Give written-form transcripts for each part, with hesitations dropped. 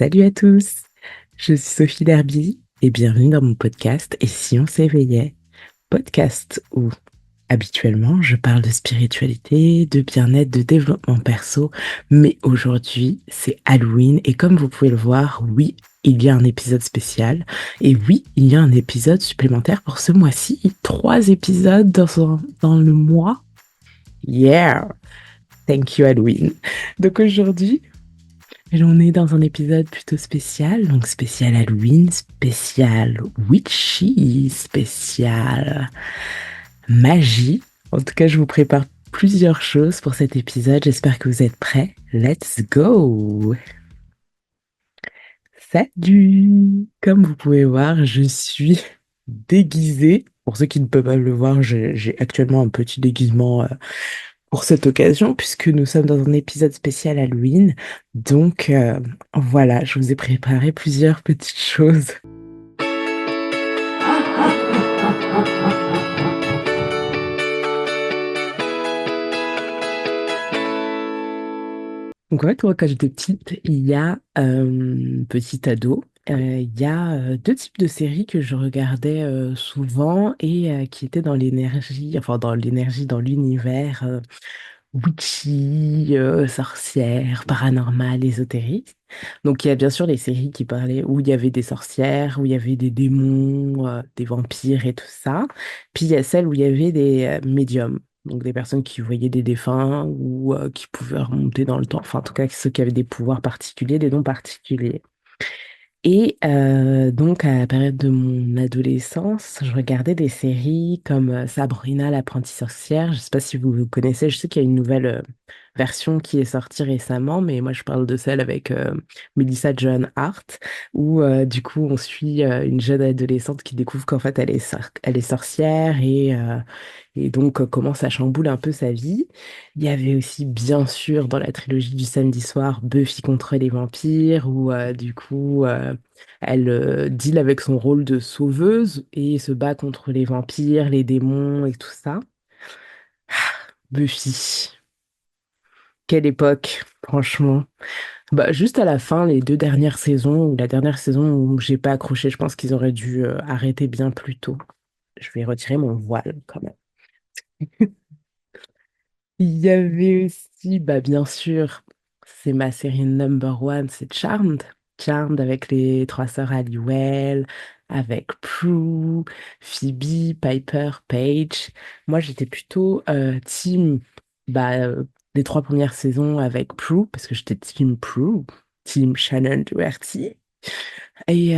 Salut à tous, je suis Sophie Derby et bienvenue dans mon podcast Et si on s'éveillait? Podcast où habituellement je parle de spiritualité, de bien-être, de développement perso, mais aujourd'hui c'est Halloween et comme vous pouvez le voir, oui, il y a un épisode spécial et oui, il y a un épisode supplémentaire pour ce mois-ci, 3 épisodes dans le mois. Yeah, thank you Halloween. Donc aujourd'hui, et on est dans un épisode plutôt spécial, donc spécial Halloween, spécial witchy, spécial magie. En tout cas, je vous prépare plusieurs choses pour cet épisode. J'espère que vous êtes prêts. Let's go! Salut! Comme vous pouvez voir, je suis déguisée. Pour ceux qui ne peuvent pas le voir, j'ai actuellement un petit déguisement pour cette occasion, puisque nous sommes dans un épisode spécial Halloween. Donc voilà, je vous ai préparé plusieurs petites choses. Donc en fait, moi, quand j'étais petite, il y a petit ado, il y a deux types de séries que je regardais souvent et qui étaient dans l'énergie, enfin dans l'univers witchy, sorcière, paranormal, ésotérique. Donc il y a bien sûr les séries qui parlaient où il y avait des sorcières, où il y avait des démons, des vampires et tout ça. Puis il y a celles où il y avait des médiums. Donc des personnes qui voyaient des défunts ou qui pouvaient remonter dans le temps. Enfin, en tout cas, ceux qui avaient des pouvoirs particuliers, des dons particuliers. Et donc, à la période de mon adolescence, je regardais des séries comme Sabrina l'apprentie sorcière. Je ne sais pas si vous connaissez, je sais qu'il y a une nouvelle version qui est sortie récemment, mais moi je parle de celle avec Melissa Joan Hart, où du coup on suit une jeune adolescente qui découvre qu'en fait elle est sorcière et donc comment ça chamboule un peu sa vie. Il y avait aussi bien sûr dans la trilogie du samedi soir Buffy contre les vampires, où du coup elle deal avec son rôle de sauveuse et se bat contre les vampires, les démons et tout ça. Buffy. Quelle époque, franchement. Bah, juste à la fin, les deux dernières saisons, ou la dernière saison où j'ai pas accroché, je pense qu'ils auraient dû arrêter bien plus tôt. Je vais retirer mon voile quand même. Il y avait aussi, bah, bien sûr, c'est ma série number one, c'est Charmed. Charmed avec les trois sœurs Halliwell, avec Prue, Phoebe, Piper, Paige. Moi, j'étais plutôt team bah, les 3 premières saisons avec Prue, parce que j'étais team Prue, team Shannon Doherty. Et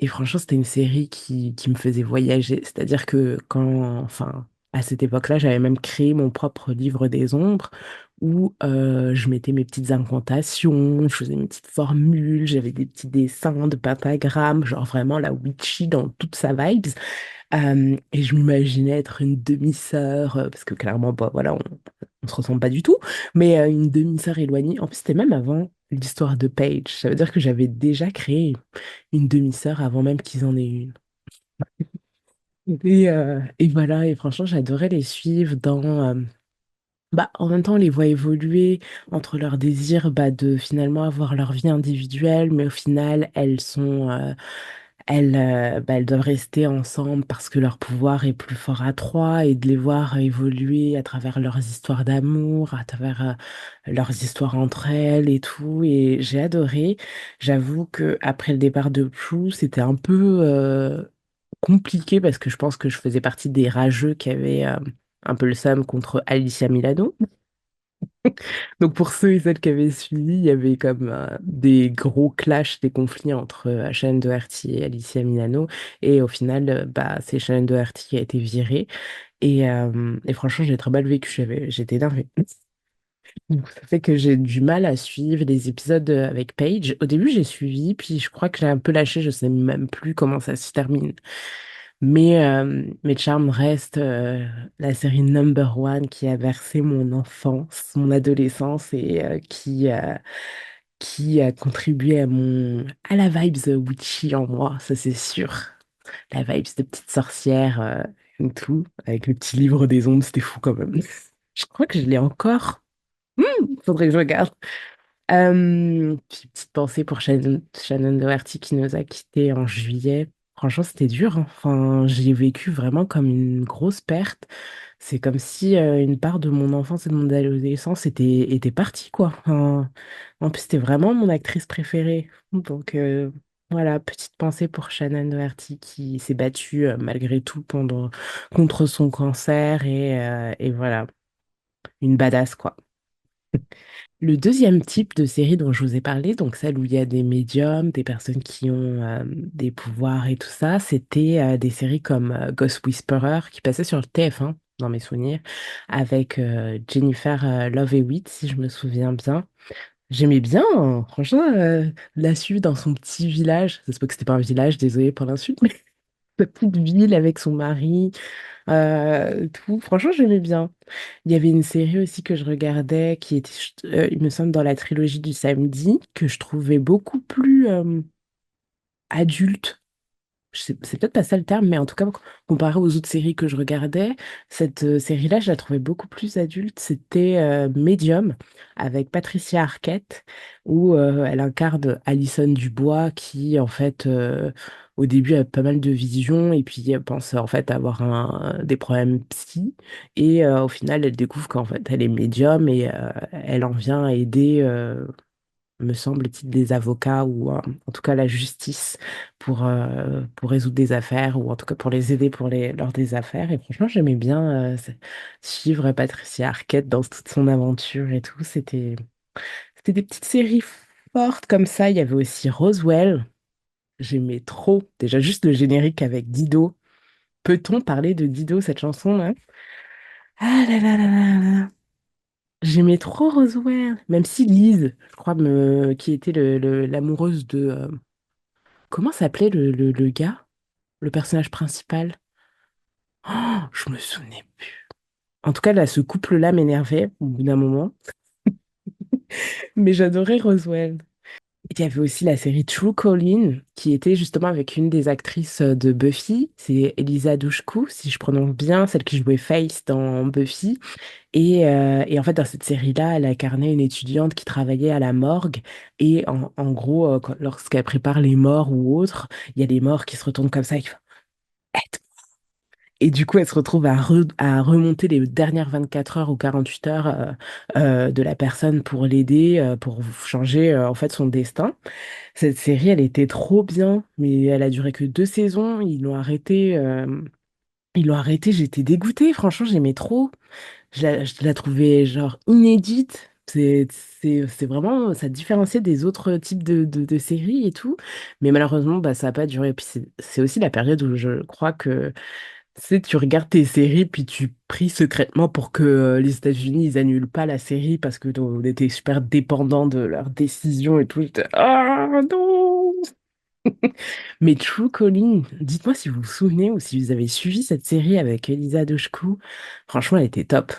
franchement, c'était une série qui me faisait voyager. C'est-à-dire que enfin, à cette époque-là, j'avais même créé mon propre livre des ombres où je mettais mes petites incantations, je faisais mes petites formules, j'avais des petits dessins de pentagrammes, genre vraiment la witchy dans toute sa vibes. Et je m'imaginais être une demi-sœur, parce que clairement, bah, voilà, on se ressemble pas du tout, mais une demi-sœur éloignée. En plus, c'était même avant l'histoire de Paige. Ça veut dire que j'avais déjà créé une demi-sœur avant même qu'ils en aient une. Et voilà, et franchement, j'adorais les suivre bah, en même temps, on les voit évoluer entre leur désir bah, de finalement avoir leur vie individuelle, mais au final, elles doivent rester ensemble parce que leur pouvoir est plus fort à trois et de les voir évoluer à travers leurs histoires d'amour, à travers leurs histoires entre elles et tout. Et j'ai adoré. J'avoue que après le départ de Prue, c'était un peu compliqué parce que je pense que je faisais partie des rageux qui avaient un peu le seum contre Alicia Milano. Donc pour ceux et celles qui avaient suivi, il y avait comme des gros clashs, des conflits entre Shannon Doherty et Alicia Milano. Et au final, bah, c'est Shannon Doherty qui a été virée. Et franchement, j'ai très mal vécu, j'étais énervée. Donc, ça fait que j'ai du mal à suivre les épisodes avec Paige. Au début, j'ai suivi, puis je crois que j'ai un peu lâché, je sais même plus comment ça se termine. Mais Charmed reste la série number one qui a bercé mon enfance, mon adolescence et qui a contribué à la vibes witchy en moi, ça c'est sûr. La vibes de petite sorcière et tout, avec le petit livre des ombres, c'était fou quand même. Je crois que je l'ai encore. Faudrait que je regarde. Puis petite pensée pour Shannon Doherty qui nous a quittés en juillet. Franchement, c'était dur, hein. Enfin, j'ai vécu vraiment comme une grosse perte. C'est comme si une part de mon enfance et de mon adolescence était partie, quoi. Enfin, en plus, c'était vraiment mon actrice préférée. Donc, voilà, petite pensée pour Shannon Doherty qui s'est battue malgré tout contre son cancer et voilà, une badass, quoi. Le deuxième type de série dont je vous ai parlé, donc celle où il y a des médiums, des personnes qui ont des pouvoirs et tout ça, c'était des séries comme Ghost Whisperer qui passait sur le TF1 dans mes souvenirs, avec Jennifer Love Hewitt, si je me souviens bien. J'aimais bien, hein. Franchement, la suivre dans son petit village. J'espère que c'était pas un village, désolé pour l'insulte, mais sa petite ville avec son mari, tout. Franchement, j'aimais bien. Il y avait une série aussi que je regardais qui était, il me semble, dans la trilogie du samedi, que je trouvais beaucoup plus adulte. C'est peut-être pas ça le terme, mais en tout cas, comparé aux autres séries que je regardais, cette série-là, je la trouvais beaucoup plus adulte. C'était Medium avec Patricia Arquette, où elle incarne Alison Dubois, qui, en fait, au début, a pas mal de visions, et puis elle pense en fait avoir des problèmes psy, et au final, elle découvre qu'en fait, elle est médium, et elle en vient aider. Me semble-t-il, des avocats ou en tout cas la justice pour résoudre des affaires ou en tout cas pour les aider pour lors des affaires. Et franchement, j'aimais bien suivre Patricia Arquette dans toute son aventure et tout. C'était des petites séries fortes comme ça. Il y avait aussi Roswell. J'aimais trop. Déjà, juste le générique avec Dido. Peut-on parler de Dido, cette chanson-là? Ah là là là là là. J'aimais trop Roswell. Même si Lise, je crois, qui était l'amoureuse de, comment s'appelait le gars? Le personnage principal? Oh, je me souvenais plus. En tout cas, là, ce couple-là m'énervait au bout d'un moment. Mais j'adorais Roswell. Il y avait aussi la série True Calling, qui était justement avec une des actrices de Buffy. C'est Elisa Dushku, si je prononce bien, celle qui jouait Faith dans Buffy. Et en fait, dans cette série-là, elle incarnait une étudiante qui travaillait à la morgue. Et en gros, lorsqu'elle prépare les morts ou autres, il y a des morts qui se retournent comme ça et qui font, et du coup, elle se retrouve à remonter les dernières 24 heures ou 48 heures de la personne pour l'aider, pour changer en fait son destin. Cette série, elle était trop bien, mais elle a duré que 2 saisons. Ils l'ont arrêté. J'étais dégoûtée. Franchement, j'aimais trop. Je la trouvais genre inédite. C'est vraiment, ça différenciait des autres types de séries et tout. Mais malheureusement, bah, ça n'a pas duré. Puis c'est aussi la période où je crois que tu sais, tu regardes tes séries, puis tu pries secrètement pour que les États-Unis, ils annulent pas la série parce que on était super dépendants de leurs décisions et tout. J'étais, ah non! Mais True Calling, dites-moi si vous vous souvenez ou si vous avez suivi cette série avec Elisa Dushku. Franchement, elle était top.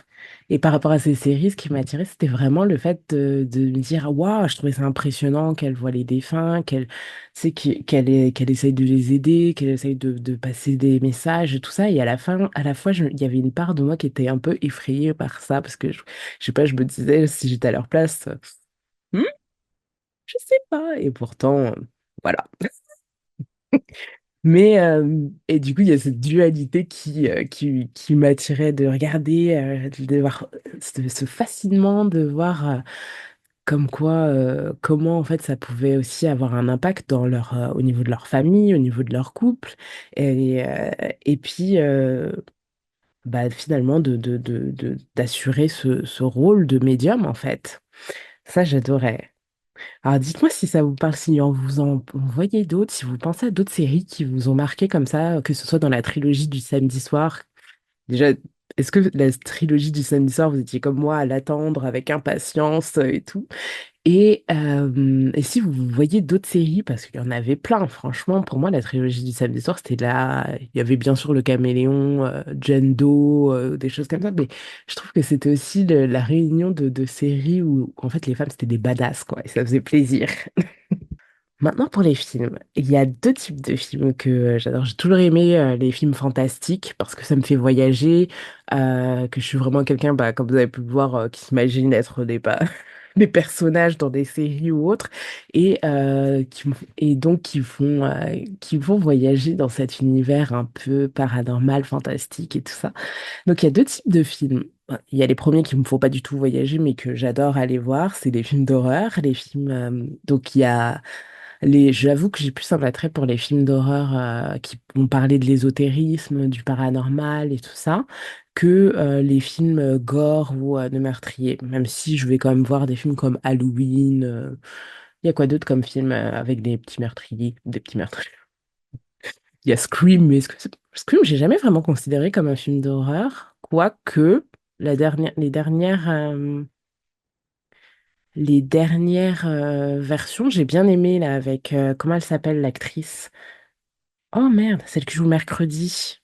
Et par rapport à ces séries, ce qui m'a attiré, c'était vraiment le fait de me dire, waouh, je trouvais ça impressionnant qu'elle voit les défunts, qu'elle essaye de les aider, qu'elle essaye de passer des messages et tout ça. Et à la fin, à la fois, il y avait une part de moi qui était un peu effrayée par ça parce que je sais pas, je me disais, si j'étais à leur place, hmm, je sais pas. Et pourtant, voilà. Mais, et du coup, il y a cette dualité qui m'attirait de regarder, de voir ce fascinement de voir comme quoi, comment en fait ça pouvait aussi avoir un impact au niveau de leur famille, au niveau de leur couple, et puis bah, finalement d'assurer ce rôle de médium en fait. Ça, j'adorais. Alors dites-moi si ça vous parle, si vous en voyez d'autres, si vous pensez à d'autres séries qui vous ont marqué comme ça, que ce soit dans la trilogie du samedi soir. Déjà, est-ce que la trilogie du samedi soir, vous étiez comme moi à l'attendre avec impatience et tout? Et si vous voyez d'autres séries, parce qu'il y en avait plein, franchement, pour moi, la trilogie du samedi soir, c'était là. Il y avait bien sûr le Caméléon, Jane Doe, des choses comme ça, mais je trouve que c'était aussi la réunion de séries où, en fait, les femmes, c'était des badass, quoi, et ça faisait plaisir. Maintenant, pour les films, il y a deux types de films que j'adore. J'ai toujours aimé les films fantastiques parce que ça me fait voyager, que je suis vraiment quelqu'un, bah, comme vous avez pu le voir, qui s'imagine être des personnages dans des séries ou autres, et donc qui vont voyager dans cet univers un peu paranormal, fantastique et tout ça. Donc il y a deux types de films. Il y a les premiers qui me font pas du tout voyager, mais que j'adore aller voir, c'est les films d'horreur, les films. Donc il y a j'avoue que j'ai plus un attrait pour les films d'horreur qui vont parler de l'ésotérisme, du paranormal et tout ça, que les films gore ou de meurtriers. Même si je vais quand même voir des films comme Halloween. Il y a quoi d'autre comme film avec des petits meurtriers, des petits meurtriers? Il y a Scream, mais Scream, j'ai jamais vraiment considéré comme un film d'horreur, quoique les dernières versions, j'ai bien aimé là avec comment elle s'appelle l'actrice? Oh merde, celle qui joue mercredi.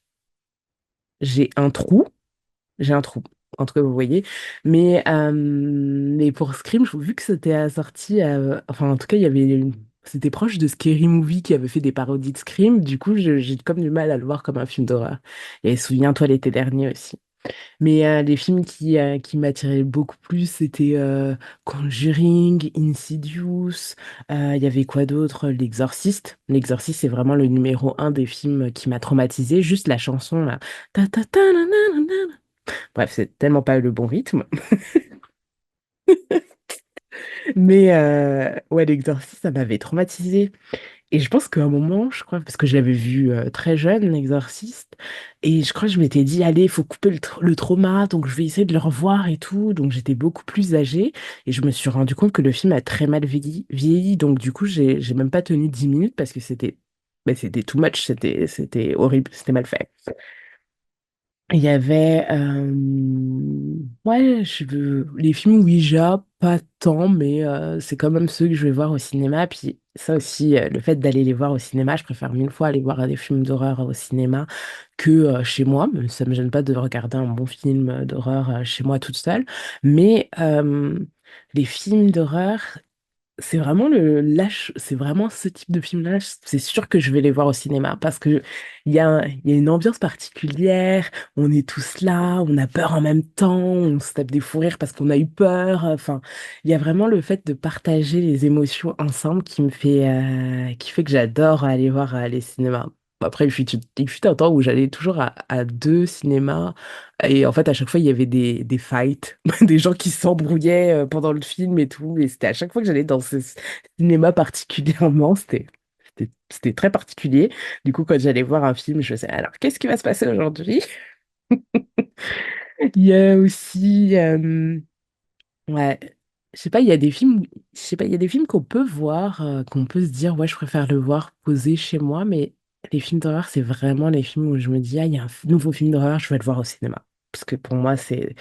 J'ai un trou. J'ai un trou. En tout cas, vous voyez. Mais pour Scream, vu que c'était assorti, enfin, en tout cas, c'était proche de Scary Movie qui avait fait des parodies de Scream. Du coup, j'ai comme du mal à le voir comme un film d'horreur. Et souviens-toi l'été dernier aussi. Mais les films qui m'attiraient beaucoup plus, c'était Conjuring, Insidious. Il y avait quoi d'autre? L'Exorciste. L'Exorciste, c'est vraiment le numéro un des films qui m'a traumatisé. Juste la chanson, là. Ta, ta, ta, na, na, na, na. Bref, c'est tellement pas le bon rythme. Mais ouais, l'Exorciste, ça m'avait traumatisé. Et je pense qu'à un moment, je crois, parce que je l'avais vu très jeune, l'Exorciste, et je crois que je m'étais dit, allez, il faut couper le trauma, donc je vais essayer de le revoir et tout. Donc j'étais beaucoup plus âgée, et je me suis rendu compte que le film a très mal vieilli. Donc du coup, j'ai même pas tenu 10 minutes parce que c'était too much, c'était horrible, c'était mal fait. Il y avait, ouais, les films Ouija, pas tant, mais c'est quand même ceux que je vais voir au cinéma. Puis ça aussi, le fait d'aller les voir au cinéma, je préfère mille fois aller voir des films d'horreur au cinéma que chez moi. Mais ça me gêne pas de regarder un bon film d'horreur chez moi toute seule. Mais les films d'horreur, c'est vraiment ce type de film-là. C'est sûr que je vais les voir au cinéma parce que il y a une ambiance particulière. On est tous là, on a peur en même temps, on se tape des fous rires parce qu'on a eu peur. Enfin, il y a vraiment le fait de partager les émotions ensemble qui fait que j'adore aller voir les cinémas. Après, il fut un temps où j'allais toujours à deux cinémas et en fait, à chaque fois, il y avait des fights, des gens qui s'embrouillaient pendant le film et tout. Et c'était à chaque fois que j'allais dans ce cinéma particulièrement, c'était très particulier. Du coup, quand j'allais voir un film, je me disais, alors, qu'est-ce qui va se passer aujourd'hui? Il y a aussi, ouais, je sais pas, il y a des films, je sais pas, il y a des films qu'on peut voir, qu'on peut se dire, ouais, je préfère le voir posé chez moi, mais les films d'horreur, c'est vraiment les films où je me dis, ah, il y a un nouveau film d'horreur, je vais le voir au cinéma. Parce que pour moi, c'est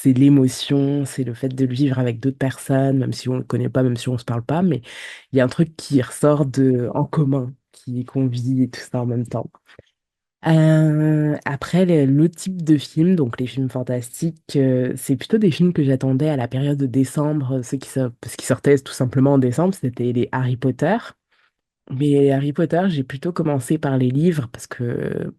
l'émotion, c'est le fait de le vivre avec d'autres personnes, même si on ne le connaît pas, même si on ne se parle pas, mais il y a un truc qui ressort en commun, qu'on vit et tout ça en même temps. Après, l'autre type de film, donc les films fantastiques, c'est plutôt des films que j'attendais à la période de décembre, parce qu'ils sortaient tout simplement en décembre, c'était les Harry Potter. Mais Harry Potter, j'ai plutôt commencé par les livres parce que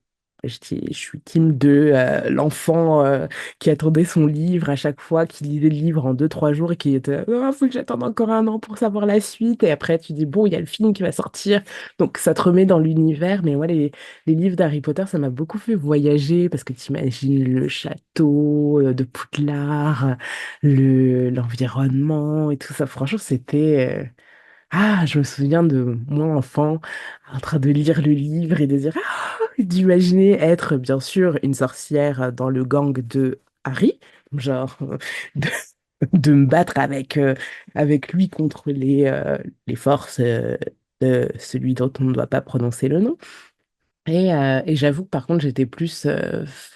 je suis team de l'enfant qui attendait son livre à chaque fois, qui lisait le livre en 2, 3 jours et qui était faut que j'attende encore un an pour savoir la suite. Et après, tu dis bon, il y a le film qui va sortir, donc ça te remet dans l'univers. Mais ouais, les livres d'Harry Potter, ça m'a beaucoup fait voyager parce que tu imagines le château de Poudlard, l'environnement et tout ça. Franchement, ah, je me souviens de moi, enfant, en train de lire le livre et de dire, ah, d'imaginer être, bien sûr, une sorcière dans le gang de Harry, genre, de, de me battre avec lui contre les forces de celui dont on ne doit pas prononcer le nom. Et j'avoue que par contre, j'étais plus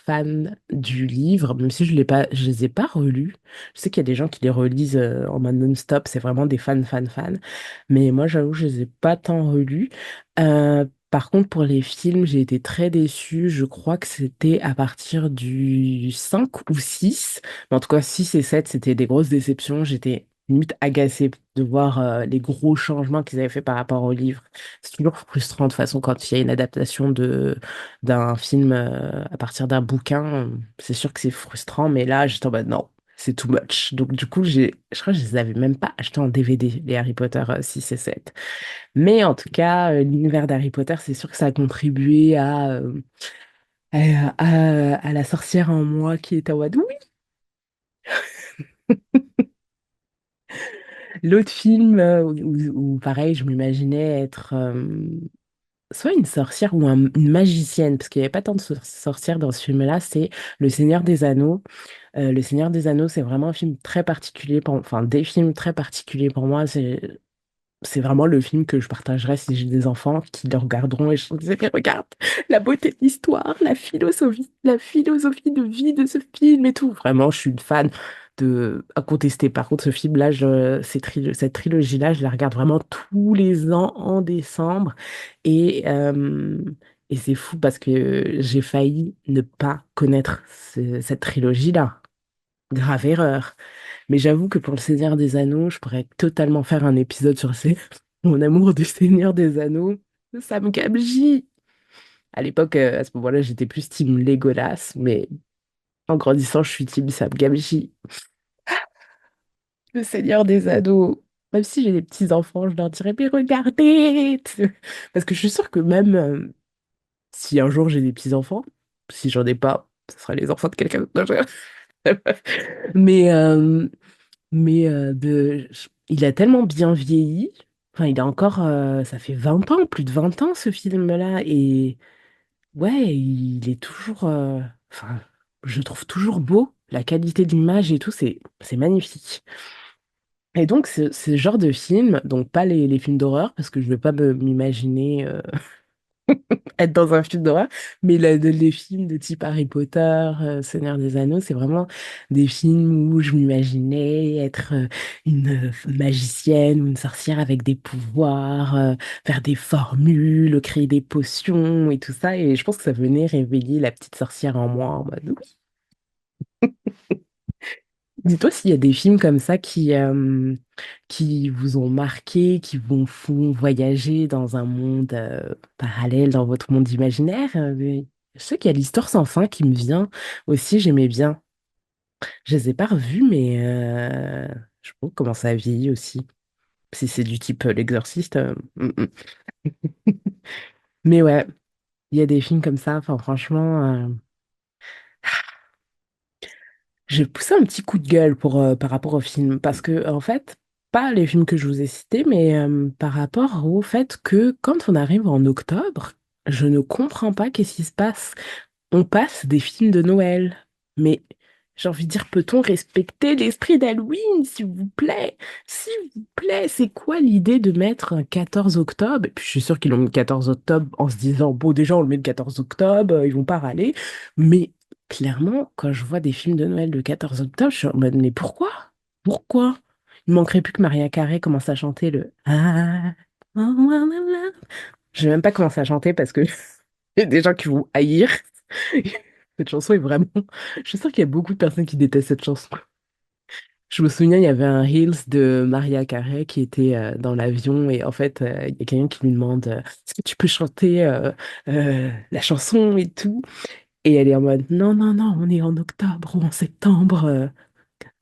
fan du livre, même si je les ai pas relus. Je sais qu'il y a des gens qui les relisent en mode non-stop, c'est vraiment des fans, fans, fans. Mais moi, j'avoue, je les ai pas tant relus. Par contre, pour les films, j'ai été très déçue. Je crois que c'était à partir du 5 ou 6. Mais en tout cas, 6 et 7, c'était des grosses déceptions. J'étais limite agacée de voir les gros changements qu'ils avaient fait par rapport au livre. C'est toujours frustrant de toute façon quand il y a une adaptation d'un film à partir d'un bouquin. C'est sûr que c'est frustrant, mais là, j'étais en mode non. c'est too much. Donc du coup, je crois que je les avais même pas achetés en DVD, les Harry Potter 6 et 7. Mais en tout cas, l'univers d'Harry Potter, c'est sûr que ça a contribué à la sorcière en moi qui est en mode oui. L'autre film où, pareil, je m'imaginais être soit une sorcière ou une magicienne, parce qu'il n'y avait pas tant de sorcières dans ce film-là, c'est Le Seigneur des Anneaux. Le Seigneur des Anneaux, c'est vraiment un film très particulier, enfin des films très particuliers pour moi. C'est vraiment le film que je partagerais si j'ai des enfants qui le regarderont et je leur disais, mais regarde, la beauté de l'histoire, la philosophie de vie de ce film et tout. Vraiment, je suis une fan à contester. Par contre, ce film-là, cette trilogie-là, je la regarde vraiment tous les ans en décembre. Et, euh, et c'est fou parce que j'ai failli ne pas connaître cette trilogie-là. Grave erreur. Mais j'avoue que pour le Seigneur des Anneaux, je pourrais totalement faire un épisode sur mon amour du Seigneur des Anneaux. Ça me gabgit. À l'époque, à ce moment-là, j'étais plus team Legolas, mais en grandissant, je suis team Sam Gamgee. Le Seigneur des Anneaux. Même si j'ai des petits-enfants, je leur dirais, mais regardez! Parce que je suis sûre que même si un jour j'ai des petits-enfants, si j'en ai pas, ce sera les enfants de quelqu'un d'autre. Non, Mais, il a tellement bien vieilli. Enfin, il a encore, ça fait 20 ans, plus de 20 ans ce film-là. Et ouais, il est toujours, enfin, je le trouve toujours beau. La qualité de l'image et tout, c'est magnifique. Et donc, ce genre de film, donc pas les films d'horreur, parce que je ne vais pas m'imaginer être dans un film d'horreur, mais les films de type Harry Potter, Seigneur des Anneaux, c'est vraiment des films où je m'imaginais être une magicienne ou une sorcière avec des pouvoirs, faire des formules, créer des potions et tout ça. Et je pense que ça venait réveiller la petite sorcière en moi en mode oui. Dis-toi s'il y a des films comme ça qui vous ont marqué, qui vous font voyager dans un monde parallèle, dans votre monde imaginaire. Mais je sais qu'il y a l'Histoire sans fin qui me vient aussi, j'aimais bien. Je les ai pas revus, mais je sais pas comment ça a vieilli aussi. Si c'est du type L'Exorciste. Mais ouais, il y a des films comme ça, enfin franchement. J'ai poussé un petit coup de gueule par rapport au film, parce que, en fait, pas les films que je vous ai cités, mais par rapport au fait que quand on arrive en octobre, je ne comprends pas qu'est-ce qui se passe. On passe des films de Noël, mais j'ai envie de dire, peut-on respecter l'esprit d'Halloween, s'il vous plaît? S'il vous plaît, c'est quoi l'idée de mettre un 14 octobre? Et puis je suis sûre qu'ils l'ont mis le 14 octobre en se disant, bon, déjà, on le met le 14 octobre, ils vont pas râler. Mais clairement, quand je vois des films de Noël le 14 octobre, je suis en mode, mais pourquoi? Pourquoi? Il manquerait plus que Maria Carey commence à chanter le Ah, oh, la, la, la. Je vais même pas commencer à chanter parce que il y a des gens qui vont haïr. Cette chanson est vraiment. Je suis sûre qu'il y a beaucoup de personnes qui détestent cette chanson. Je me souviens, il y avait un Reels de Maria Carey qui était dans l'avion et en fait, il y a quelqu'un qui lui demande est-ce que tu peux chanter la chanson et tout? Et elle est en mode non, non, non, on est en octobre ou en septembre.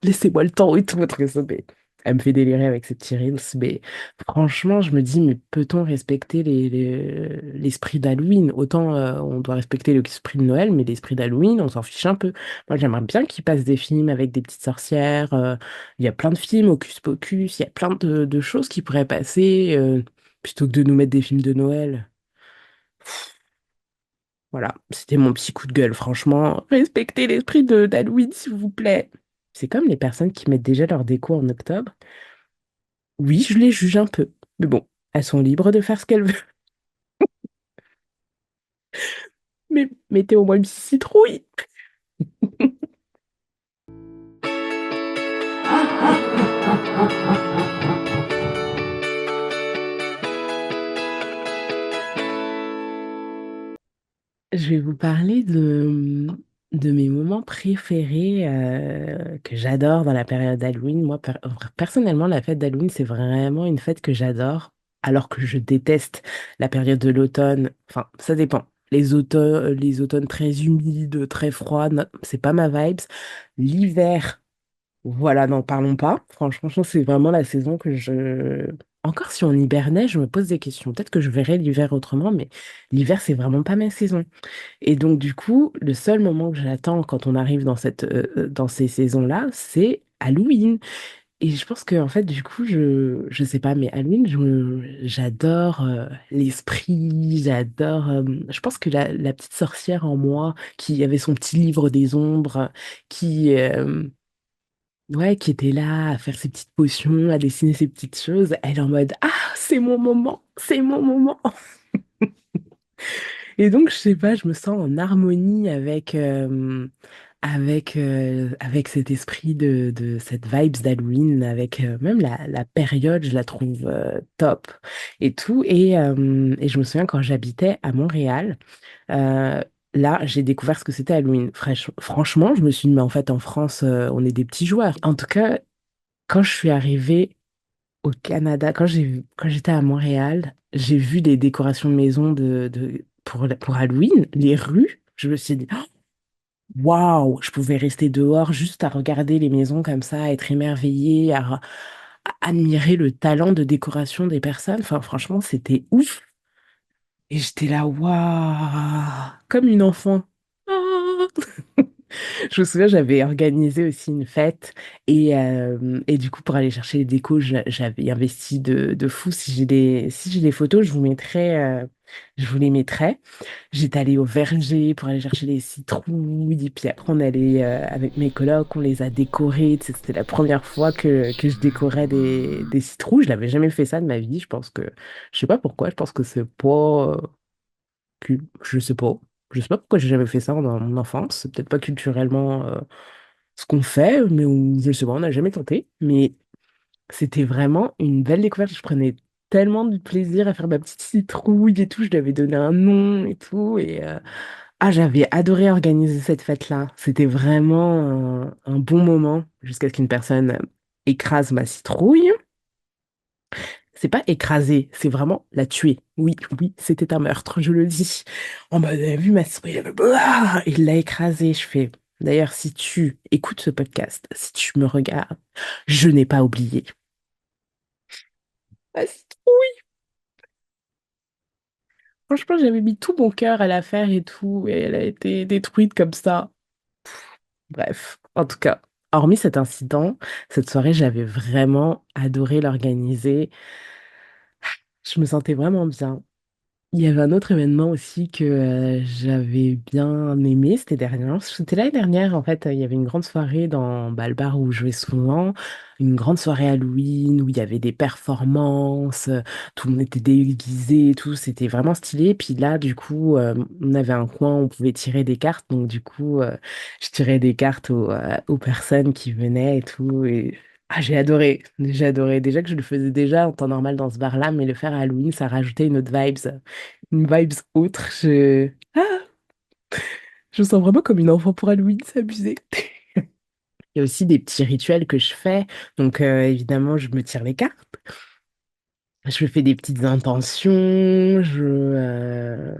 Laissez-moi le temps et tout votre ça, mais elle me fait délirer avec ces petits reels. Mais franchement, je me dis, mais peut-on respecter l'esprit d'Halloween? Autant on doit respecter l'esprit de Noël, mais l'esprit d'Halloween, on s'en fiche un peu. Moi, j'aimerais bien qu'ils passent des films avec des petites sorcières. Il y a plein de films, Hocus Pocus, il y a plein de choses qui pourraient passer plutôt que de nous mettre des films de Noël. Voilà, c'était mon petit coup de gueule, franchement. Respectez l'esprit d'Halloween, s'il vous plaît. C'est comme les personnes qui mettent déjà leur déco en octobre. Oui, je les juge un peu. Mais bon, elles sont libres de faire ce qu'elles veulent. Mais mettez au moins une petite citrouille. Je vais vous parler de mes moments préférés que j'adore dans la période d'Halloween. Moi, personnellement, la fête d'Halloween, c'est vraiment une fête que j'adore, alors que je déteste la période de l'automne. Enfin, ça dépend. Les automnes très humides, très froids, c'est pas ma vibes. L'hiver. Voilà, n'en parlons pas. Franchement, c'est vraiment la saison que je... Encore si on hibernait, je me pose des questions. Peut-être que je verrais l'hiver autrement, mais l'hiver, c'est vraiment pas ma saison. Et donc, du coup, le seul moment que j'attends quand on arrive dans dans ces saisons-là, c'est Halloween. Et je pense que, en fait, du coup, je sais pas, mais Halloween, j'adore l'esprit, j'adore. Je pense que la petite sorcière en moi, qui avait son petit livre des ombres, qui, ouais, qui était là à faire ses petites potions, à dessiner ses petites choses, elle est en mode, ah, c'est mon moment, c'est mon moment. Et donc, je sais pas, je me sens en harmonie avec cet esprit de cette vibes d'Halloween, avec même la période, je la trouve top et tout. Et je me souviens quand j'habitais à Montréal, euh, là, j'ai découvert ce que c'était Halloween. Franchement, je me suis dit, mais en fait, en France, on est des petits joueurs. En tout cas, quand je suis arrivée au Canada, quand j'étais à Montréal, j'ai vu les décorations de maison pour Halloween, les rues. Je me suis dit, oh, waouh, je pouvais rester dehors juste à regarder les maisons comme ça, à être émerveillée, à admirer le talent de décoration des personnes. Enfin, franchement, c'était ouf. Et j'étais là, waouh, comme une enfant. Ah. Je me souviens, j'avais organisé aussi une fête et du coup, pour aller chercher les décos, j'avais investi de fou. Si j'ai des photos, je vous les mettrai. J'étais allée au verger pour aller chercher les citrouilles et puis après, on allait avec mes colocs, on les a décorés. Tu sais, c'était la première fois que je décorais des citrouilles. Je n'avais jamais fait ça de ma vie. Je sais pas pourquoi, je pense que c'est pas, je sais pas. Je sais pas pourquoi j'ai jamais fait ça dans mon enfance. C'est peut-être pas culturellement ce qu'on fait, mais je sais pas, on n'a jamais tenté. Mais c'était vraiment une belle découverte. Je prenais tellement de plaisir à faire ma petite citrouille et tout. Je lui avais donné un nom et tout. Ah, j'avais adoré organiser cette fête-là. C'était vraiment un bon moment jusqu'à ce qu'une personne écrase ma citrouille. C'est pas écraser, c'est vraiment la tuer. Oui, oui, c'était un meurtre, je le dis. On m'a vu ma souris, il l'a écrasée. Je fais. D'ailleurs, si tu écoutes ce podcast, si tu me regardes, je n'ai pas oublié. Ma citrouille. Franchement, j'avais mis tout mon cœur à la faire et tout, et elle a été détruite comme ça. Bref, en tout cas, hormis cet incident, cette soirée, j'avais vraiment adoré l'organiser. Je me sentais vraiment bien. Il y avait un autre événement aussi que j'avais bien aimé, c'était l'année dernière en fait, il y avait une grande soirée dans bah, le bar où je vais souvent, une grande soirée Halloween où il y avait des performances, tout le monde était déguisé, et tout, c'était vraiment stylé. Puis là, du coup, on avait un coin où on pouvait tirer des cartes, donc du coup, je tirais des cartes aux personnes qui venaient et tout. Ah, j'ai adoré. Déjà que je le faisais déjà en temps normal dans ce bar-là, mais le faire à Halloween, ça rajoutait une autre vibes, une vibes autre. Je me sens vraiment comme une enfant pour Halloween, c'est abusé. Il y a aussi des petits rituels que je fais. Donc, évidemment, je me tire les cartes. Je fais des petites intentions. Je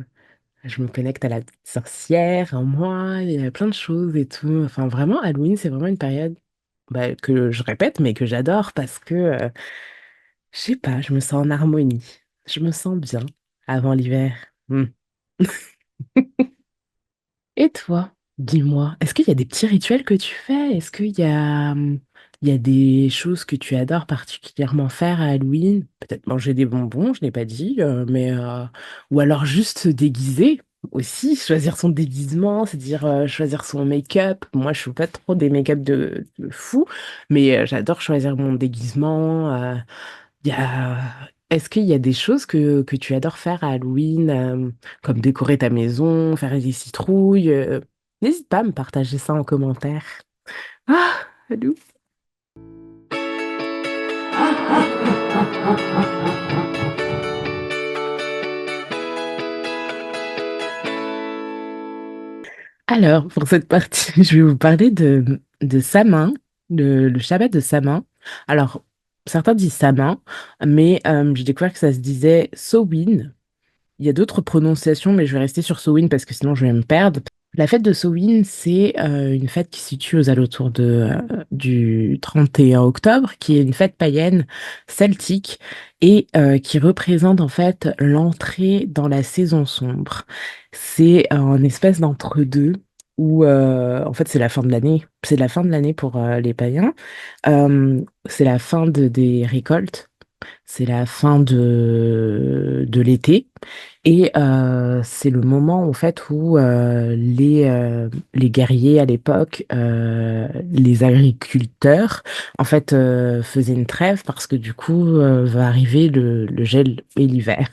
me connecte à la petite sorcière en moi. Il y a plein de choses et tout. Enfin, vraiment, Halloween, c'est vraiment une période bah, que je répète, mais que j'adore parce que je sais pas, je me sens en harmonie. Je me sens bien avant l'hiver. Hmm. Et toi, dis-moi, est-ce qu'il y a des petits rituels que tu fais? Est-ce il y a des choses que tu adores particulièrement faire à Halloween? Peut-être manger des bonbons, je n'ai pas dit, ou alors juste se déguiser aussi, choisir son déguisement, c'est-à-dire choisir son make-up. Moi, je suis pas trop des make-up de fou, mais j'adore choisir mon déguisement. Il y a... Est-ce qu'il y a des choses que tu adores faire à Halloween, comme décorer ta maison, faire des citrouilles? N'hésite pas à me partager ça en commentaire. Ah, Hadou. Alors, pour cette partie, je vais vous parler de Samin, le Shabbat de Samin. Alors, certains disent Samin, mais j'ai découvert que ça se disait Sowin. Il y a d'autres prononciations, mais je vais rester sur Sowin parce que sinon je vais me perdre. La fête de Samhain, c'est une fête qui se situe aux alentours du 31 octobre, qui est une fête païenne celtique et qui représente en fait l'entrée dans la saison sombre. C'est un espèce d'entre-deux où en fait c'est la fin de l'année. C'est la fin de l'année pour les païens. C'est la fin des récoltes. C'est la fin de l'été. Et c'est le moment en fait où les guerriers à l'époque, les agriculteurs, en fait, faisaient une trêve parce que du coup va arriver le gel et l'hiver.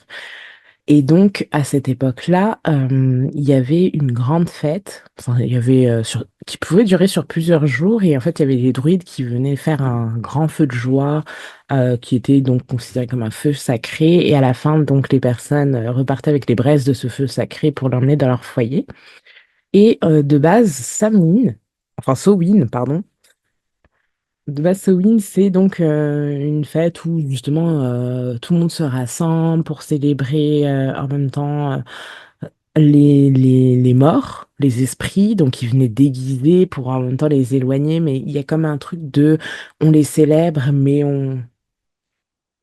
Et donc, à cette époque-là, il y avait une grande fête, enfin, il y avait, qui pouvait durer sur plusieurs jours. Et en fait, il y avait les druides qui venaient faire un grand feu de joie, qui était donc considéré comme un feu sacré. Et à la fin, donc, les personnes repartaient avec les braises de ce feu sacré pour l'emmener dans leur foyer. Et de base, Samhain, pardon, de base, Samhain, c'est donc une fête où justement tout le monde se rassemble pour célébrer en même temps les morts, les esprits, donc ils venaient déguisés pour en même temps les éloigner, mais il y a comme un truc de on les célèbre,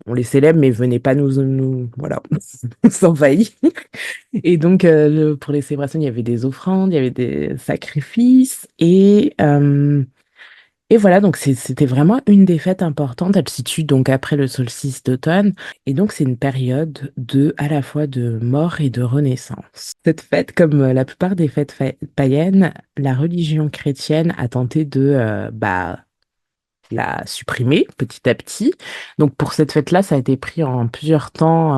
on les célèbre, mais venez pas voilà, on s'envahit. Et donc pour les célébrations, il y avait des offrandes, il y avait des sacrifices, et voilà, donc c'était vraiment une des fêtes importantes. Elle se situe donc après le solstice d'automne. Et donc, c'est une période à la fois de mort et de renaissance. Cette fête, comme la plupart des fêtes païennes, la religion chrétienne a tenté de la supprimer petit à petit. Donc, pour cette fête-là, ça a été pris en plusieurs temps,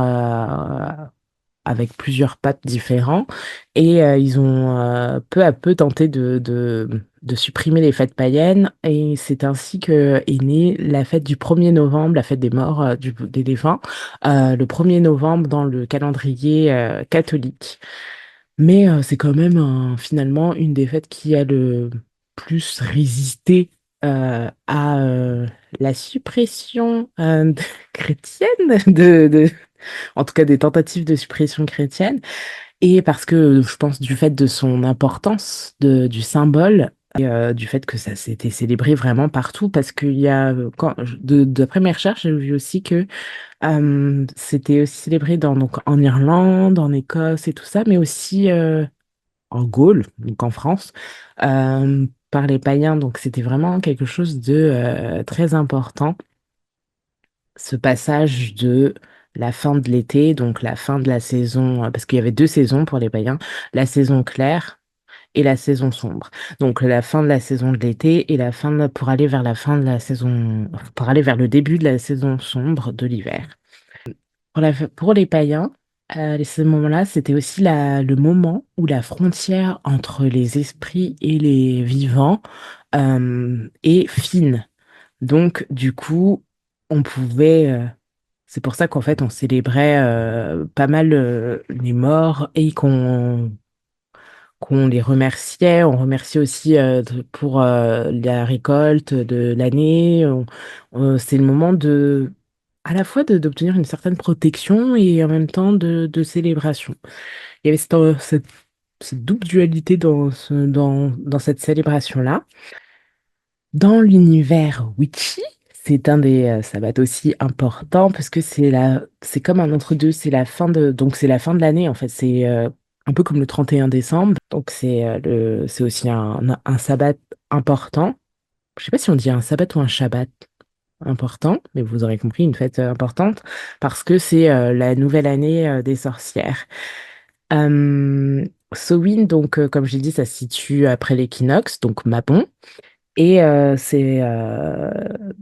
avec plusieurs papes différents. Et ils ont peu à peu tenté de supprimer les fêtes païennes. Et c'est ainsi que est née la fête du 1er novembre, la fête des morts, des défunts, le 1er novembre dans le calendrier catholique. Mais c'est quand même finalement une des fêtes qui a le plus résisté à la suppression chrétienne en tout cas des tentatives de suppression chrétienne, et parce que je pense du fait de son importance, du symbole, et du fait que ça s'était célébré vraiment partout, parce qu'il y a, d'après mes recherches, j'ai vu aussi que c'était aussi célébré donc, en Irlande, en Écosse et tout ça, mais aussi en Gaule, donc en France, par les païens. Donc c'était vraiment quelque chose de très important, ce passage de la fin de l'été, donc la fin de la saison, parce qu'il y avait deux saisons pour les païens, la saison claire et la saison sombre. Donc la fin de la saison de l'été et pour aller vers la fin de la saison, pour aller vers le début de la saison sombre de l'hiver. Pour les païens, ce moment-là, c'était aussi le moment où la frontière entre les esprits et les vivants est fine. Donc, du coup, on pouvait. C'est pour ça qu'en fait, on célébrait pas mal les morts et qu'on les remerciait. On remerciait aussi pour la récolte de l'année. C'est le moment à la fois d'obtenir une certaine protection et en même temps de célébration. Il y avait cette double dualité dans cette célébration-là. Dans l'univers witchy, c'est un des sabbats aussi importants parce que c'est comme un entre-deux, donc c'est la fin de l'année en fait. C'est un peu comme le 31 décembre. Donc c'est aussi un sabbat important. Je sais pas si on dit un sabbat ou un shabbat important, mais vous aurez compris, une fête importante parce que c'est la nouvelle année des sorcières. Euh, Samhain, donc comme j'ai dit, ça se situe après l'équinoxe, donc Mabon. Et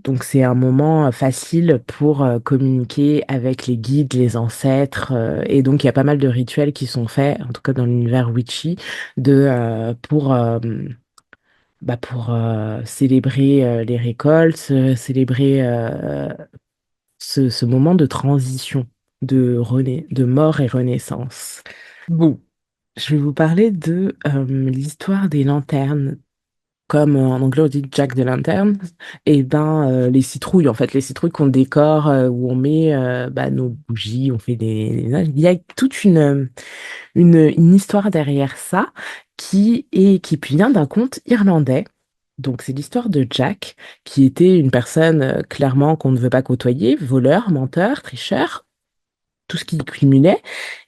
donc c'est un moment facile pour communiquer avec les guides, les ancêtres, et donc il y a pas mal de rituels qui sont faits, en tout cas dans l'univers witchy, pour célébrer les récoltes, célébrer ce moment de transition, de mort et renaissance. Bon, je vais vous parler de l'histoire des lanternes, comme en anglais on dit Jack the Lantern, et ben les citrouilles en fait, les citrouilles qu'on décore, où on met nos bougies, on fait il y a toute une histoire derrière ça qui vient d'un conte irlandais. Donc, c'est l'histoire de Jack, qui était une personne clairement qu'on ne veut pas côtoyer, voleur, menteur, tricheur, tout ce qui cumulait,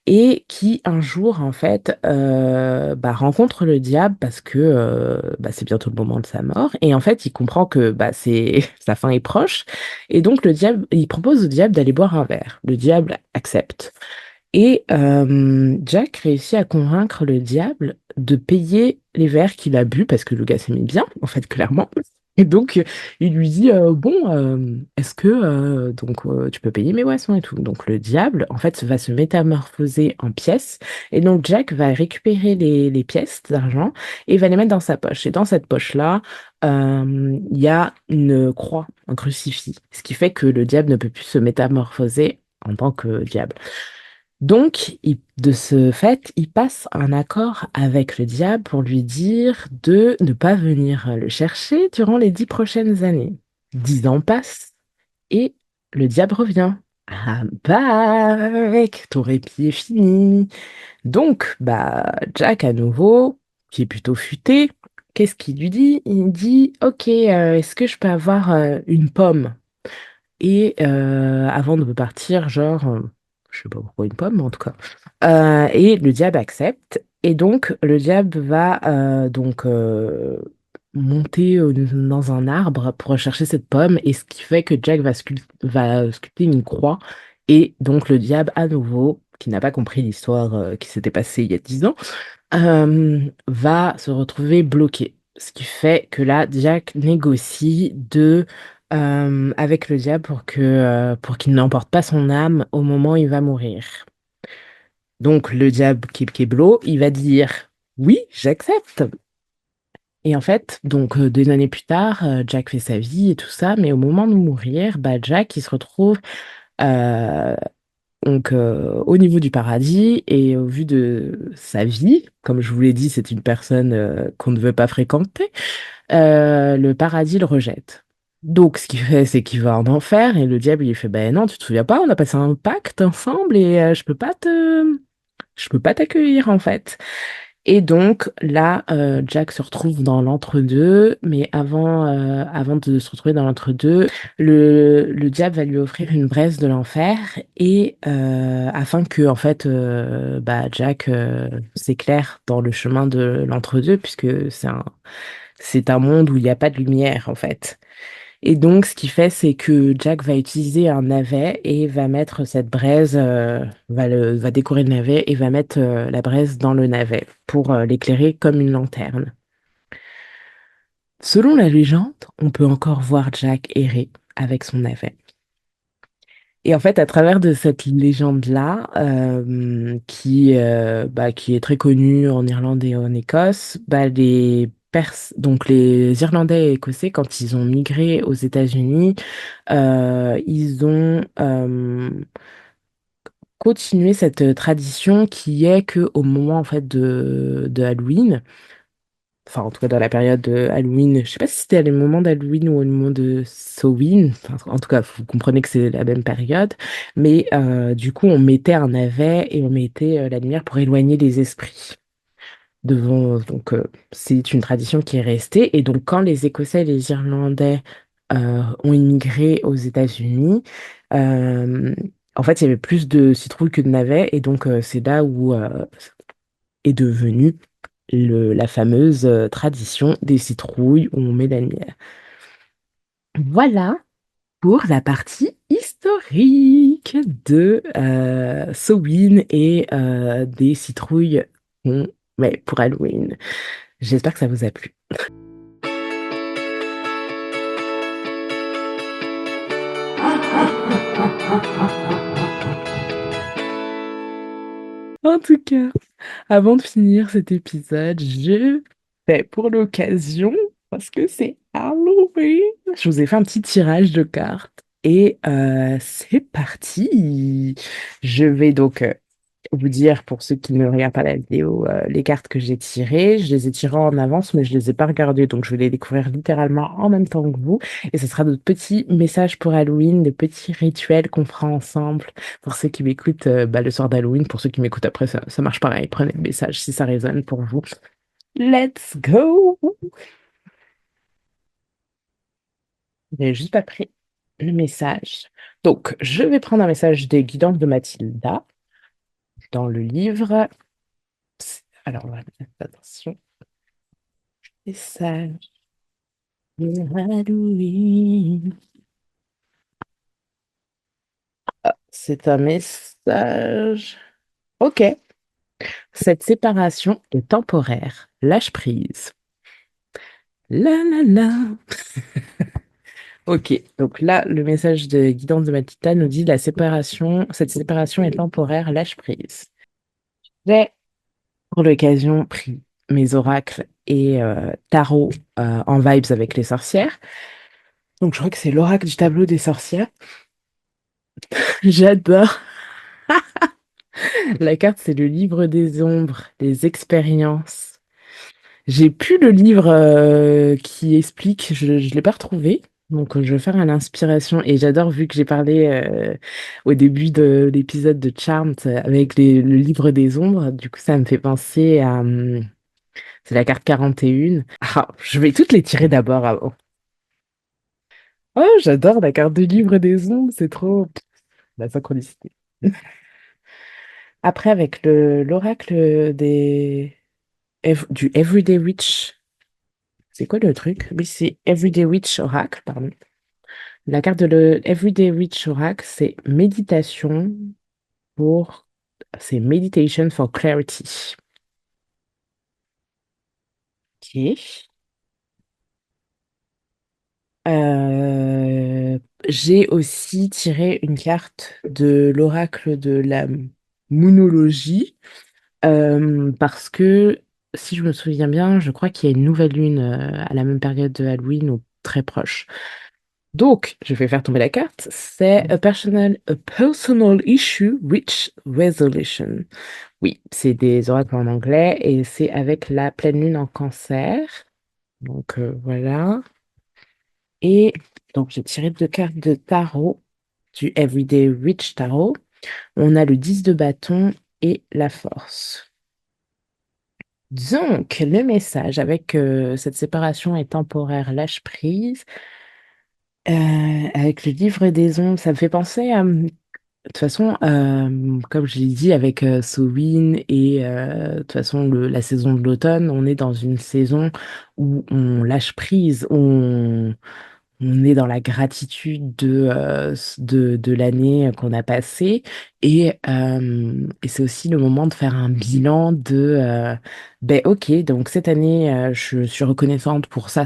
et qui un jour, en fait, rencontre le diable parce que c'est bientôt le moment de sa mort. Et en fait, il comprend que sa fin est proche. Et donc, le diable, il propose au diable d'aller boire un verre. Le diable accepte. Et Jack réussit à convaincre le diable de payer les verres qu'il a bu, parce que le gars s'est mis bien, en fait, clairement. Et donc, il lui dit, bon, est-ce que tu peux payer mes boissons et tout. Donc, le diable, en fait, va se métamorphoser en pièces. Et donc, Jack va récupérer les pièces d'argent et va les mettre dans sa poche. Et dans cette poche-là, il y a une croix, un crucifix. Ce qui fait que le diable ne peut plus se métamorphoser en tant que diable. Donc, de ce fait, il passe un accord avec le diable pour lui dire de ne pas venir le chercher durant les 10 prochaines années. 10 ans passent et le diable revient. I'm back, ton répit est fini. Donc, Jack à nouveau, qui est plutôt futé, qu'est-ce qu'il lui dit? Il dit, ok, est-ce que je peux avoir une pomme? Et avant de partir, genre, je sais pas pourquoi une pomme, mais en tout cas. Et le diable accepte. Et donc, le diable va monter dans un arbre pour rechercher cette pomme. Et ce qui fait que Jack va sculpter une croix. Et donc, le diable, à nouveau, qui n'a pas compris l'histoire qui s'était passée il y a 10 ans, va se retrouver bloqué. Ce qui fait que là, Jack négocie avec le diable pour qu'il n'emporte pas son âme au moment où il va mourir. Donc le diable Keblo, il va dire oui, j'accepte. Et en fait, donc des années plus tard, Jack fait sa vie et tout ça, mais au moment de mourir, Jack il se retrouve euh, au niveau du paradis et au vu de sa vie, comme je vous l'ai dit, c'est une personne qu'on ne veut pas fréquenter, le paradis le rejette. Donc, ce qu'il fait, c'est qu'il va en enfer et le diable, il fait, ben non, tu te souviens pas, on a passé un pacte ensemble et je peux pas t'accueillir en fait. Et donc là, Jack se retrouve dans l'entre-deux, mais avant de se retrouver dans l'entre-deux, le diable va lui offrir une braise de l'enfer et afin que en fait, Jack s'éclaire dans le chemin de l'entre-deux, puisque c'est un monde où il n'y a pas de lumière en fait. Et donc, ce qu'il fait, c'est que Jack va utiliser un navet et va mettre cette braise, va décorer le navet et va mettre la braise dans le navet pour l'éclairer comme une lanterne. Selon la légende, on peut encore voir Jack errer avec son navet. Et en fait, à travers de cette légende-là, qui est très connue en Irlande et en Écosse, donc les Irlandais et Écossais, quand ils ont migré aux États-Unis, ils ont continué cette tradition qui est que au moment en fait de Halloween, enfin en tout cas dans la période de Halloween, je sais pas si c'était le moment d'Halloween ou au moment de Samhain, enfin, en tout cas vous comprenez que c'est la même période, mais du coup on mettait un navet et on mettait la lumière pour éloigner les esprits devant. Donc c'est une tradition qui est restée et donc quand les Écossais et les Irlandais ont immigré aux États-Unis, euh, en fait il y avait plus de citrouilles que de navets et donc c'est là où est devenue la fameuse tradition des citrouilles où on met la lumière. Voilà pour la partie historique de Samhain et des citrouilles pour Halloween. J'espère que ça vous a plu. En tout cas, avant de finir cet épisode, je fais pour l'occasion, parce que c'est Halloween, je vous ai fait un petit tirage de cartes. Et c'est parti. Je vais donc vous dire, pour ceux qui ne regardent pas la vidéo, les cartes que j'ai tirées. Je les ai tirées en avance, mais je les ai pas regardées, donc je vais les découvrir littéralement en même temps que vous. Et ce sera de petits messages pour Halloween, de petits rituels qu'on fera ensemble. Pour ceux qui m'écoutent le soir d'Halloween, pour ceux qui m'écoutent après, ça marche pareil. Prenez le message si ça résonne pour vous. Let's go! J'ai juste pas pris le message. Donc, je vais prendre un message des guidances de Mathilda dans le livre. Alors, on va mettre attention. Message de Halloween. C'est un message. Ok. Cette séparation est temporaire. Lâche prise. La la la. Ok. Donc là, le message de guidance de Mathilda nous dit cette séparation est temporaire. Lâche prise. J'ai pour l'occasion pris mes oracles et tarot en vibes avec les sorcières. Donc je crois que c'est l'oracle du tableau des sorcières. J'adore. La carte, c'est le livre des ombres, les expériences. J'ai plus le livre qui explique, je ne l'ai pas retrouvé. Donc je vais faire à l'inspiration. Et j'adore, vu que j'ai parlé au début de l'épisode de Charmed avec le livre des ombres, du coup ça me fait penser à... c'est la carte 41. Ah, je vais toutes les tirer d'abord avant. Oh, j'adore la carte du livre des ombres, c'est trop la synchronicité. Après, avec l'oracle du Everyday Witch. C'est quoi le truc? Oui, c'est Everyday Witch Oracle, pardon. La carte de le Everyday Witch Oracle, c'est méditation pour... C'est Meditation for Clarity. Ok. Euh, j'ai aussi tiré une carte de l'oracle de la moonologie parce que, si je me souviens bien, je crois qu'il y a une nouvelle lune à la même période de Halloween ou très proche. Donc, je vais faire tomber la carte. C'est a personal issue which resolution. Oui, c'est des oracles en anglais et c'est avec la pleine lune en cancer. Donc, voilà. Et donc, j'ai tiré deux cartes de tarot, du Everyday Witch Tarot. On a le 10 de bâton et la force. Donc, le message avec cette séparation est temporaire, lâche prise. Avec le livre des ombres, ça me fait penser à... De toute façon, comme je l'ai dit, avec Samhain et de toute façon la saison de l'automne, on est dans une saison où on lâche prise, on est dans la gratitude de l'année qu'on a passée et c'est aussi le moment de faire un bilan ben ok, donc cette année, je suis reconnaissante pour ça,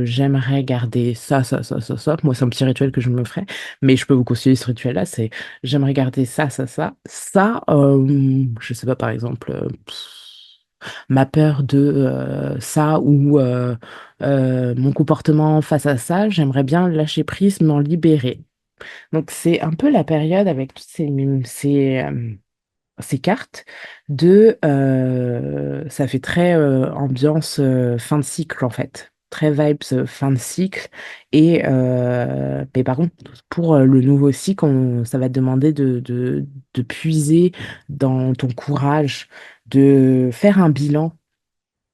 j'aimerais garder ça. Moi, c'est un petit rituel que je me ferais, mais je peux vous conseiller ce rituel-là, c'est j'aimerais garder je sais pas, par exemple, ma peur de ça ou mon comportement face à ça, j'aimerais bien lâcher prise, m'en libérer. Donc c'est un peu la période avec toutes ces cartes ça fait très ambiance fin de cycle en fait. Très vibes fin de cycle. Et mais par contre, pour le nouveau cycle, ça va te demander de puiser dans ton courage, de faire un bilan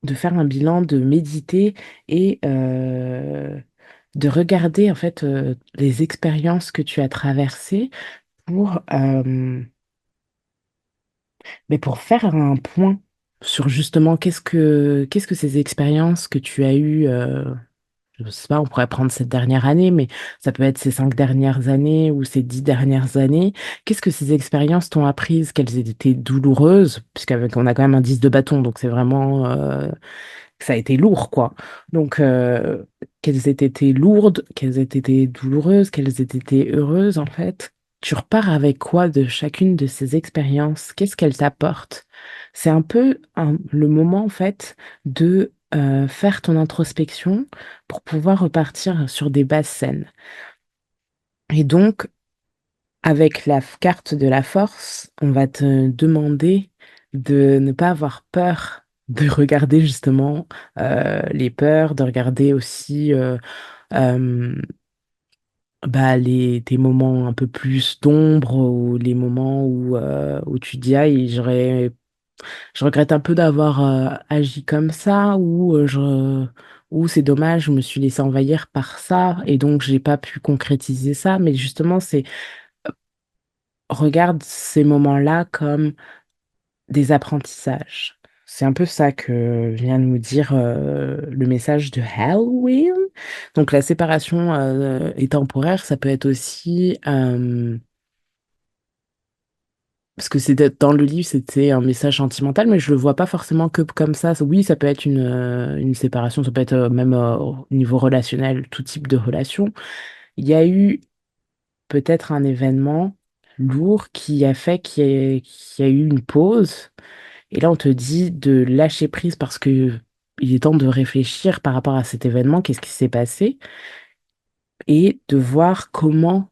de méditer et de regarder en fait les expériences que tu as traversées pour, mais pour faire un point sur justement qu'est-ce que ces expériences que tu as eues, je sais pas, on pourrait prendre cette dernière année, mais ça peut être ces 5 dernières années ou ces 10 dernières années. Qu'est-ce que ces expériences t'ont apprises, qu'elles étaient douloureuses, puisqu'avec on a quand même un 10 de bâton, donc c'est vraiment ça a été lourd, quoi. Donc, qu'elles aient été lourdes, qu'elles aient été douloureuses, qu'elles aient été heureuses, en fait. Tu repars avec quoi de chacune de ces expériences? Qu'est-ce qu'elles t'apportent? C'est un peu le moment, en fait, de faire ton introspection pour pouvoir repartir sur des bases saines. Et donc, avec la carte de la force, on va te demander de ne pas avoir peur de regarder justement les peurs, de regarder aussi euh, tes moments un peu plus d'ombre ou les moments où tu dis, ah, j'aurais Je regrette un peu d'avoir agi comme ça, ou c'est dommage, je me suis laissée envahir par ça, et donc j'ai pas pu concrétiser ça. Mais justement, regarde ces moments-là comme des apprentissages. C'est un peu ça que vient de nous dire le message de Halloween. Donc la séparation est temporaire, ça peut être aussi parce que dans le livre, c'était un message sentimental, mais je le vois pas forcément que comme ça. Oui, ça peut être une séparation, ça peut être même au niveau relationnel, tout type de relation. Il y a eu peut-être un événement lourd qui a fait qu'il y a eu une pause. Et là, on te dit de lâcher prise parce que il est temps de réfléchir par rapport à cet événement, qu'est-ce qui s'est passé, et de voir comment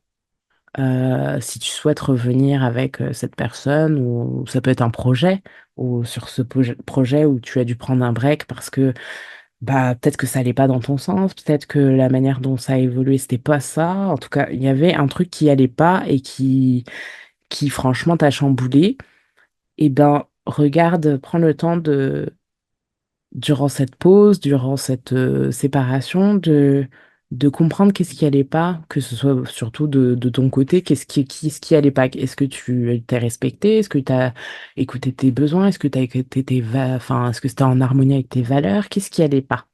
si tu souhaites revenir avec cette personne, ou ça peut être un projet, ou sur ce projet où tu as dû prendre un break parce que bah peut-être que ça allait pas dans ton sens, peut-être que la manière dont ça a évolué, c'était pas ça. En tout cas, il y avait un truc qui allait pas et qui franchement t'a chamboulé. Et ben regarde, prends le temps durant cette pause, durant cette séparation, de comprendre qu'est-ce qui allait pas, que ce soit surtout de ton côté, qu'est-ce qui allait pas. Est-ce que tu t'es respecté? Est-ce que tu as écouté tes besoins? Est-ce que tu as écouté enfin, est-ce que c'était en harmonie avec tes valeurs? Qu'est-ce qui allait pas?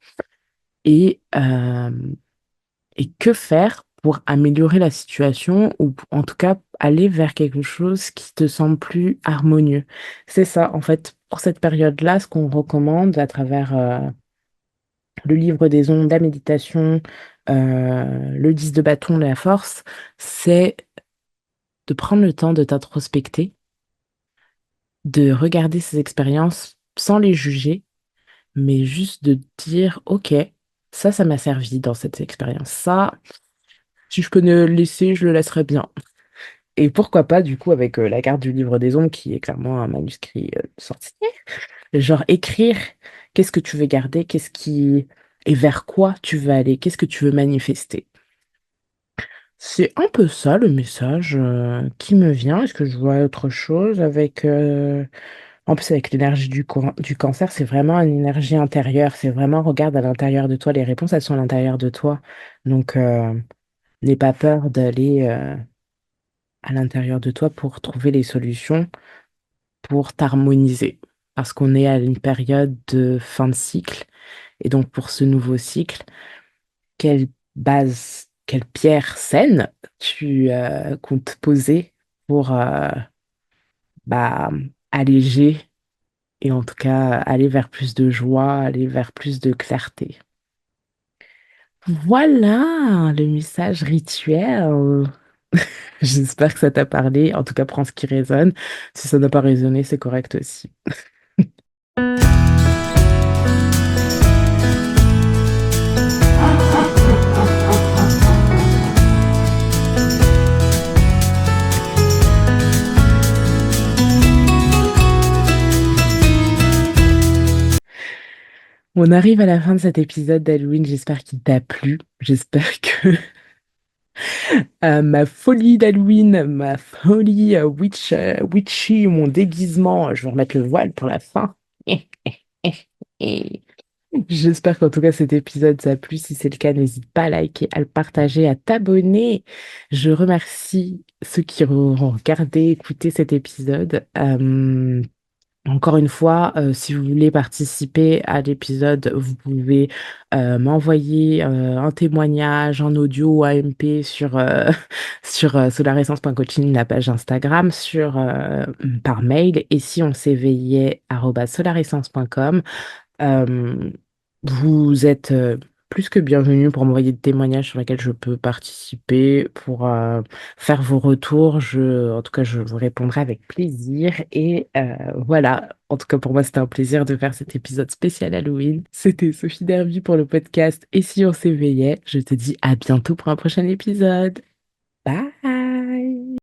Et, euh, et que faire pour améliorer la situation ou en tout cas aller vers quelque chose qui te semble plus harmonieux. C'est ça, en fait, pour cette période-là, ce qu'on recommande à travers le livre des ondes, la méditation, le 10 de bâton, la force, c'est de prendre le temps de t'introspecter, de regarder ces expériences sans les juger, mais juste de te dire, OK, ça m'a servi dans cette expérience. Ça, si je peux le laisser, je le laisserai bien. Et pourquoi pas, du coup, avec la carte du livre des ombres, qui est clairement un manuscrit sorti. Genre écrire, qu'est-ce que tu veux garder, et vers quoi tu veux aller, qu'est-ce que tu veux manifester. C'est un peu ça le message qui me vient. Est-ce que je vois autre chose avec... En plus, avec l'énergie du cancer, c'est vraiment une énergie intérieure. C'est vraiment, regarde à l'intérieur de toi. Les réponses, elles sont à l'intérieur de toi. Donc, n'aie pas peur d'aller à l'intérieur de toi pour trouver les solutions, pour t'harmoniser. Parce qu'on est à une période de fin de cycle. Et donc, pour ce nouveau cycle, quelle base, quelle pierre saine tu comptes poser pour bah, alléger et en tout cas aller vers plus de joie, aller vers plus de clarté. Voilà le message rituel. J'espère que ça t'a parlé. En tout cas, prends ce qui résonne. Si ça n'a pas résonné, c'est correct aussi. On arrive à la fin de cet épisode d'Halloween. J'espère qu'il t'a plu. J'espère que ma folie d'Halloween, ma folie witchy, mon déguisement, je vais remettre le voile pour la fin. J'espère qu'en tout cas cet épisode t'a plu. Si c'est le cas, n'hésite pas à liker, à le partager, à t'abonner. Je remercie ceux qui auront regardé, écouté cet épisode. Encore une fois, si vous voulez participer à l'épisode, vous pouvez m'envoyer un témoignage en audio ou AMP sur, sur solaressence.coaching, la page Instagram, par mail, et si on s'éveillait @solaressence.com. Euh, Vous êtes plus que bienvenus pour m'envoyer des témoignages sur lesquels je peux participer, pour faire vos retours. En tout cas, je vous répondrai avec plaisir. Et voilà, en tout cas, pour moi, c'était un plaisir de faire cet épisode spécial Halloween. C'était Sophie Derby pour le podcast Et si on s'éveillait? Je te dis à bientôt pour un prochain épisode. Bye!